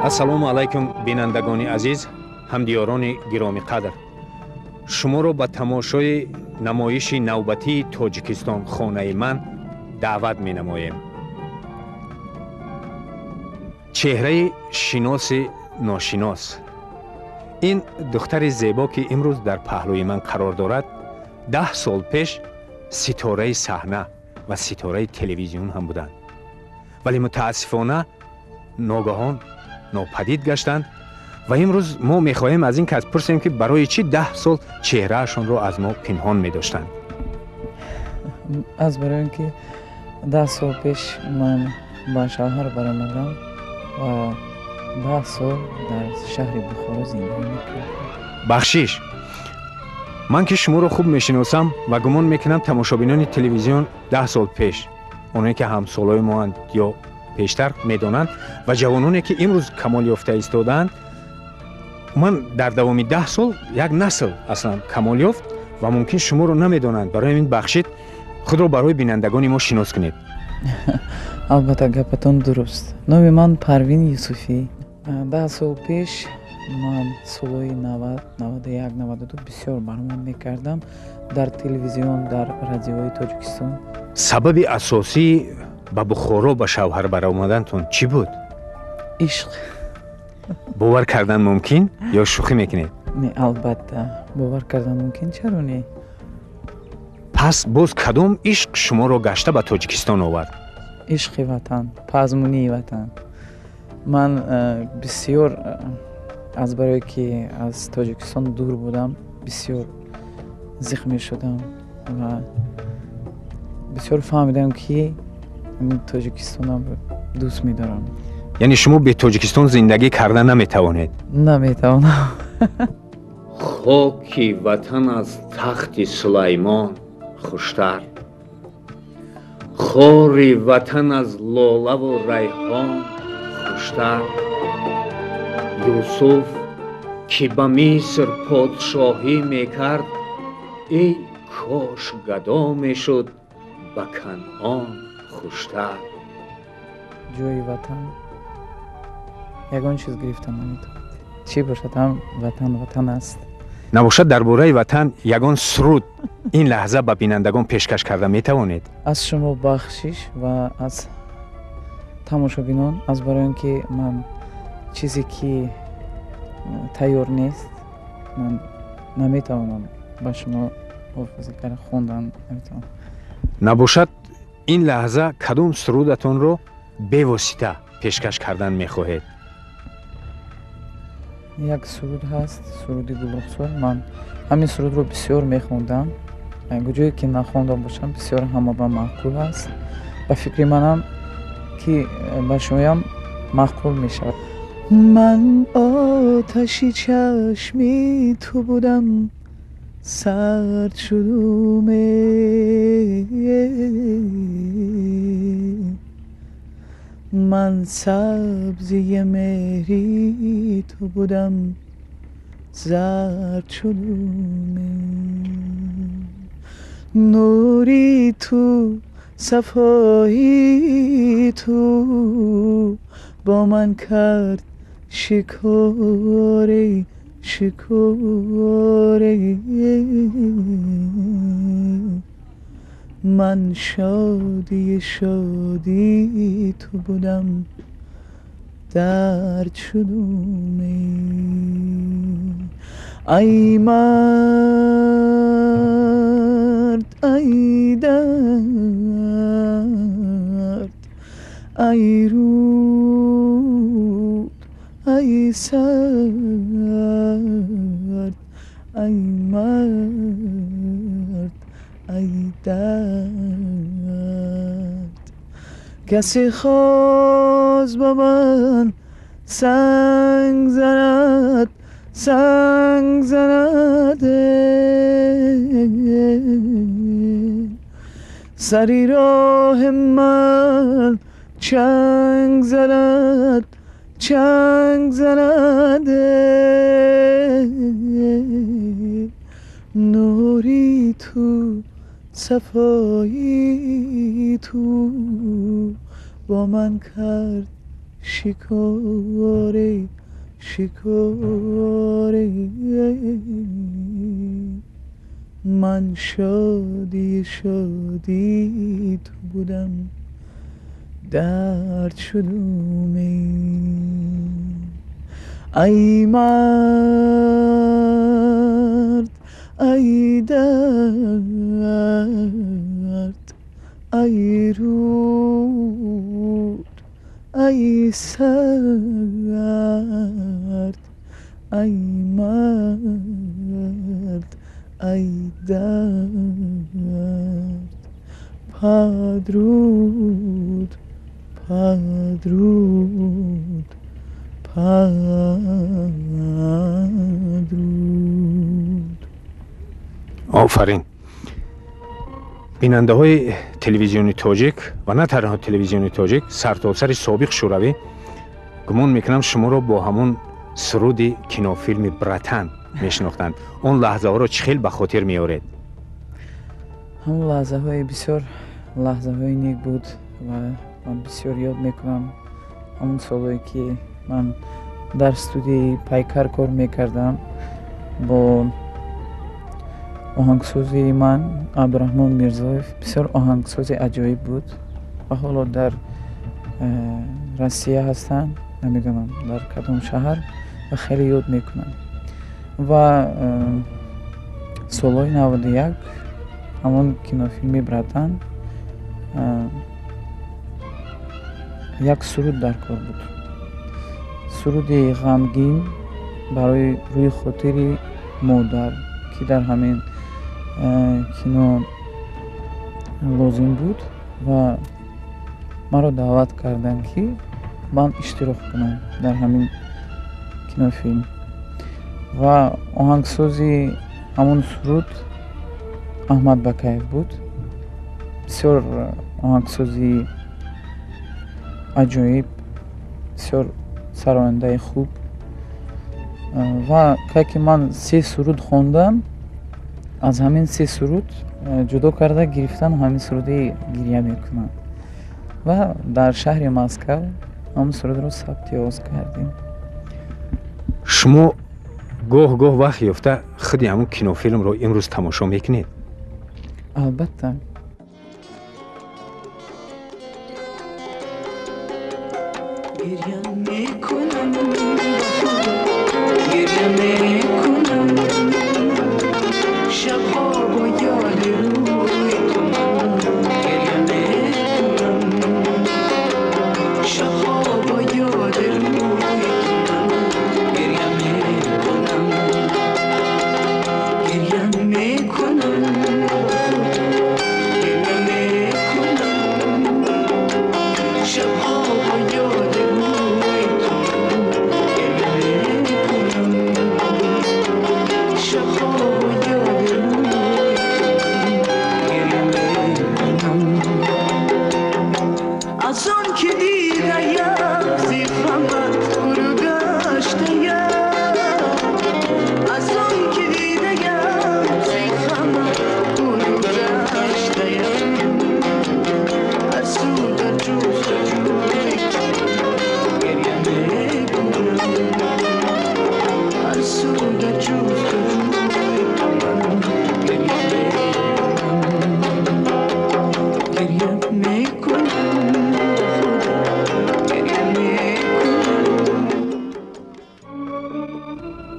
ассалому алайкум бинандагони азиз, ҳамдиёрони гироми қадр. шуморо ба тамошои намоиши навбатии Тоҷикистон хонаи ман даъват менамоем. чеҳраи шиноси ношинос. ин духтари зебо ки имрӯз дар паҳлӯи ман қарор дорад, 10 сол пеш ситораи саҳна ва ситораи телевизион ҳам буданд, вале мутаассифона ногаҳон нопадид гаштанд ва имрӯз мо мехоҳем аз ин кас пурсем ки барои чӣ 10 сол чеҳраашонро аз мо пинҳон медоштанд. аз барои ин ки 10 сол пеш ман ба шавҳар баромадам ва 10 сол дар шаҳри Бухоро зиндагӣ мекардам. бахшиш, ман ки шуморо хуб мешиносам ва гумон мекунам тамошобинони телевизион 10 сол пеш, оное ки ҳамсолои моанд ё пештар медонанд ва ҷавононе ки имрӯз камол ёфта истодаанд, ман дар давоми 10 сол як насл аслан камол ёфт ва мумкин шуморо намедонанд. Барои ин бахшед, худро барои бинандагони мо шинос кунед. албатта гапатон дуруст. Номи ман Парвин Юсуфӣ. 10 сол пеш ман солҳои 90, 91, 92 бисёр баромад мекардам дар телевизион, дар радиои Тоҷикистон. сабаби асосии ба Бухоро ба шавҳар баромадантон чӣ буд? ишқ. бовар кардан мумкин ё шӯхӣ мекунед? Не, албатта бовар кардан мумкин, чаро не? пас боз кадом ишқ шуморо гашта ба Тоҷикистон овард? ишқи ватан, пазмунии ватан. ман бисёр аз барое ки аз Тоҷикистон дур будам, бисёр зиқ мешудам ва бисёр фаҳмидам ки Тоҷикистонро дӯст медорам. яъне шумо бе Тоҷикистон зиндагӣ карда наметавонед? Наметавонам. хоки ватан аз тахти Сулаймон хуштар, хори ватан аз лолаву райҳон хуштар. юсуф ки ба Миср подшоҳӣ мекард, эй кош гадо мешуд ба Канъон хуштар. ҷои ватан ягон чиз гирифта наметавонад. чӣ бошад, ҳам ватан ватан аст. набошад дар бораи ватан ягон суруд ин лаҳза ба бинандагон пешкаш карда метавонед? аз шумо бахшиш ва аз тамошобинон, аз барои ин ки ман чизе ки тайёр нест, ман наметавонам ба шумо ҳофизӣ карда хондан наметавонам. набошад ин лаҳза кадом сурудатонро бевосита пешкаш кардан мехоҳед? як суруд ҳаст, суруди Гулрухсор. ман ҳамин сурудро бисёр мехондам. ягоҷое ки нахонда бошам бисёр ҳама ба маъқул аст. ба фикри манам ки ба шумоям маъқул мешавад. ман оташи чашми ту будам, сард шудуме من سبزی مهری تو بودم، زرد شدم نوری تو، صفایی تو با من کرد شکاری شکاری. من شادی شادی تو بودم، درد شدم ای مرد ای درد ای رود ای سرد ای مرد ای درد. کسی خواست با من سنگ زند سنگ زند، سری راه من چنگ زند چنگ زند. نوری تو، صفایی تو با من کرد شکاره شکاره من شادی شادی تو بودم درد شدم ای مرد ای درد ای رود ای سرد ای مرد ای درد پدرود پدرود پدرود. آفرین. بیننده های تلویزیونی تاجیک و نه تنها تلویزیونی تاجیک سرتاسر سابق شوروی گمان میکنم شما را با همون سرود کینوفیلم برتن میشناختند. اون لحظه ها را چه خیلی به خاطر میارید؟ همون لحظه های بسیار لحظه های نیک بود و من بسیار یاد میکنم همون سالهایی که من در استودیوی پیکر کار میکردم با آهنگسازی من عبدالرحمن میرزایف. بسیار آهنگساز عجایب بود و حالا در روسیه هستن، نمیدونم در کدام شهر و خیلی یاد میکنم. و سالهای 91 همون کینوفیلمی برتن یک سرود در کار بود، سرودی غمگین برای روی خاطر مادر که در همین کینو لازم بود و مرا دعوت کردن که من اشتراک کنم در همین کینوفیلم و آهنگسازی همون سرود احمد بکایف بود. بسیار آهنگسازی عجایب، بسیار سراینده خوب و که من 3 سرود خوندم، از همین 3 سرود جدا کرده گرفتن همین سرودی گریه میکنم و در شهر مسکو همون سرود رو ثبت آواز کردیم. شما گاه وقت یافته خودی همون کینوفیلم رو امروز تماشا میکنید؟ البته.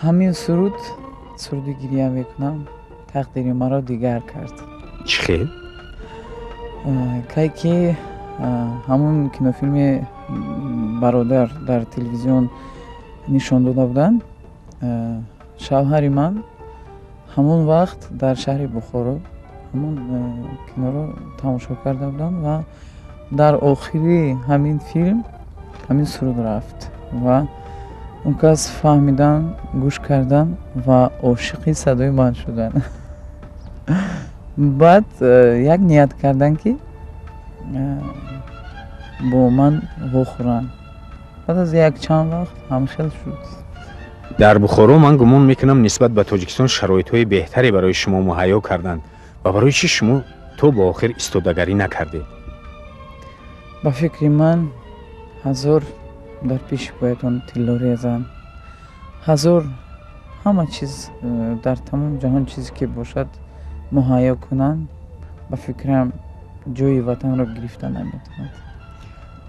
همین سرودی گریه میکنم تقدیر مرا دیگر کرد. چه خیلی؟ که همون کینوفیلم برادر در تلویزیون نشان داده بودن، شوهر من همون وقت در شهر بخارا همون کینو رو تماشا کرده بودن و در آخری همین فیلم همین سرود رفت و اون کس فهمیدن، گوش کردن و عاشقی صدای من شدن. بعد یک نیت کردن که با من بخورن. بعد از یک چند وقت همخیل شد. در بخارا من گمان میکنم نسبت به تاجیکستان شرایط‌های بهتری برای شما مهیا کردند و برای چی شما تو با آخر استودگری نکردید؟ با فکر من 1000 дар пеши поятон тилло резан. ҳазор ҳама чиз дар тамом ҷаҳон чизе ки бошад муҳайё кунанд, ба фикрам ҷои ватанро гирифта наметавонад.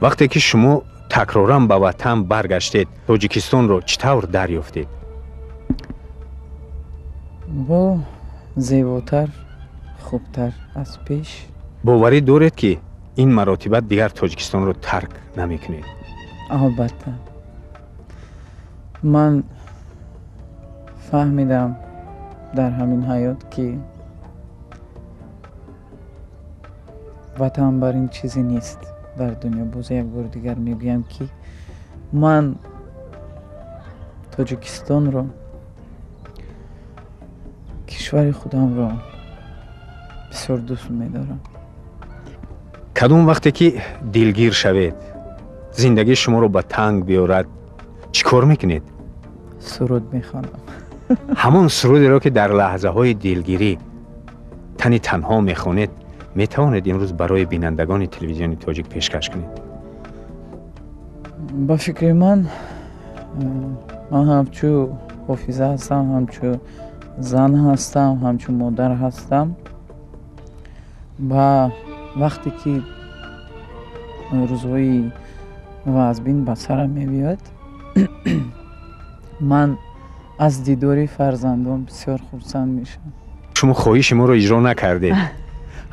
вақте ки шумо такроран ба ватан баргаштед, тоҷикистонро чӣ тавр дарёфтед? бо зеботар, хубтар аз пеш. боварӣ доред ки ин маротиба дигар тоҷикистонро тарк намекунед? албатта ман фаҳмидам дар ҳамин ҳаёт ки ватан барин чизе нест дар дунё. боз як бор дигар мегӯям ки ман тоҷикистонро, кишвари худамро бисёр дӯст медорам. кадом вақте ки дилгир шавед, зиндагӣ шуморо ба танг биёрад, чӣ кор мекунед? суруд мехонам. ҳамон сурудеро ки дар лаҳзаҳои дилгирӣ тани танҳо мехонед, метавонед имрӯз барои бинандагони телевизиони тоҷик пешкаш кунед? ба фикри ман ҳамчун ҳофиза ҳастам, ҳамчун зан ҳастам, ҳамчун модар ҳастам. ва вақте ки рӯзҳои вазбин ба сарам мебиёд, ман аз дидори фарзандон бисёр хурсанд мешавам. шумо хоҳиши моро иҷро накардед.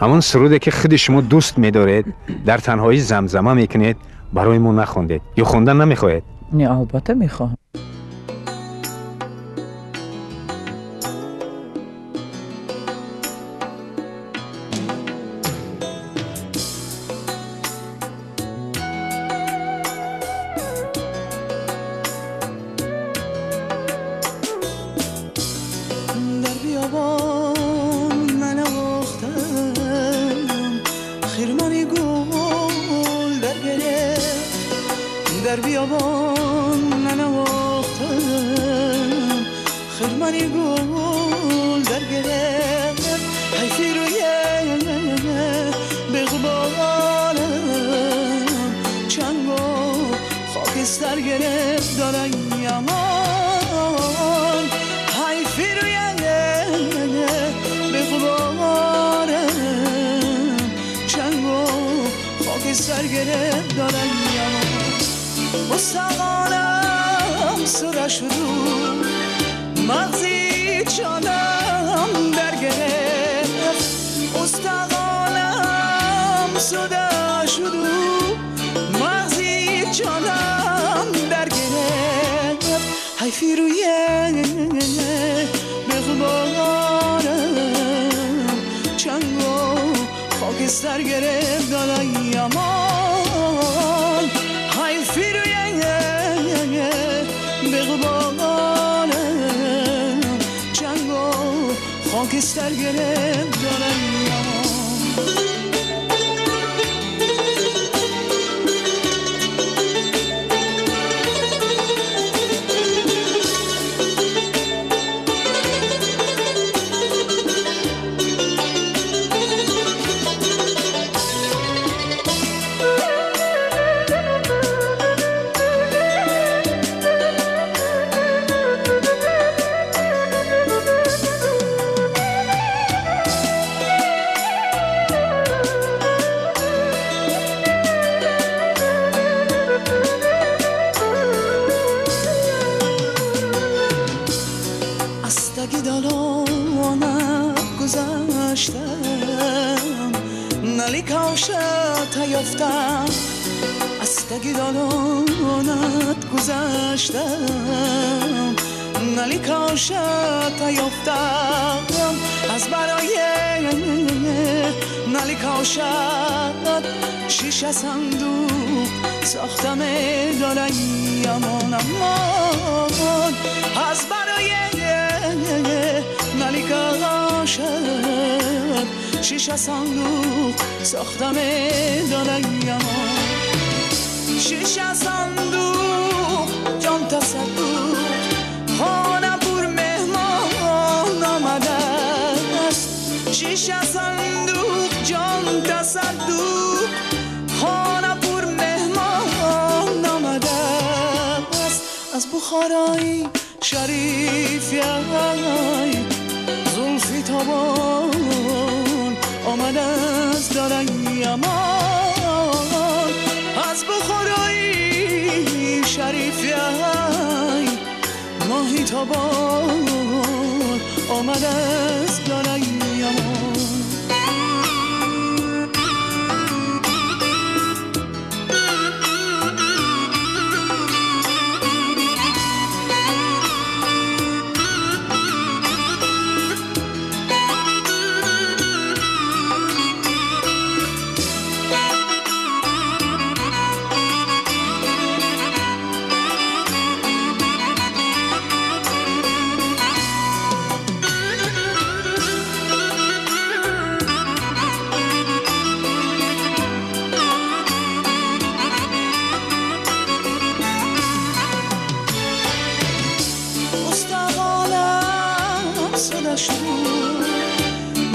ҳамон суруде ки худи шумо дӯст медоред, дар танҳоӣ замзама мекунед, барои мо нахондед ё хондан намехоҳед? не, албатта мехоҳам. در بیابان ننواختم خرمنی گل در گرفت حیفی روی بغبارم چنگ و خاکستر گرفت دارن یمان حیفی روی بغبارم چنگ و خاکستر گرفت دارن یمان مستقانم سره شدو مغزی جانم در گرفت مستقانم سره شدو مغزی جانم در گرفت حیفی روی بغبارم چنگ و خاکستر گرفت دارن یمان حیفی روی بغبارم چنگ و خاکستر گرفت دارن یمان از تگیدانت گذشتم نلی کاشت یافتم از برای نلی کاشت شیشه صندوق ساختم دارن یمان امان از برای نلی کاشت شیشه صندوق ساختم دارن یمان شیشه صندوق جان تصدوق خانه پر مهمان آمده است شیشه صندوق جان تصدوق خانه پر مهمان آمده بخارای شریفی زلفی تابان آمد از دل یمان از بخارای شریفی ماهی تابان آمد از دل یمان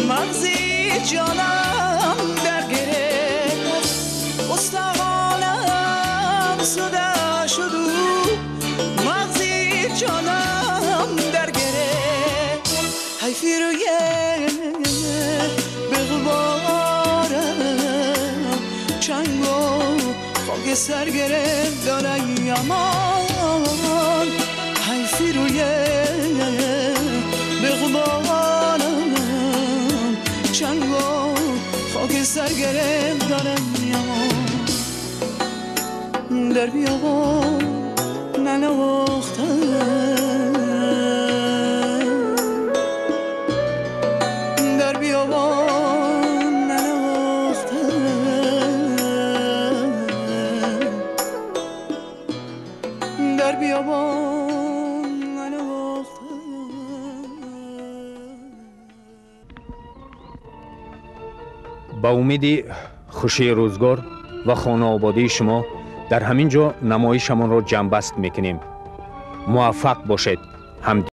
مغزی جانم در گرفت استخوانم صدا شد مغزی جانم در گرفت حیفی روی بغبارم چنگ و خاک سر گرفت دارم یمان حیفی روی بغبارم چنگ و خاک سر گرفت دارم یمان در بیابان ننواختم در بیابان ننواختم در بیابان با امید خوشی روزگار و خانه آبادی شما در همین جا نمایشمان را جمع بست میکنیم. موفق باشید.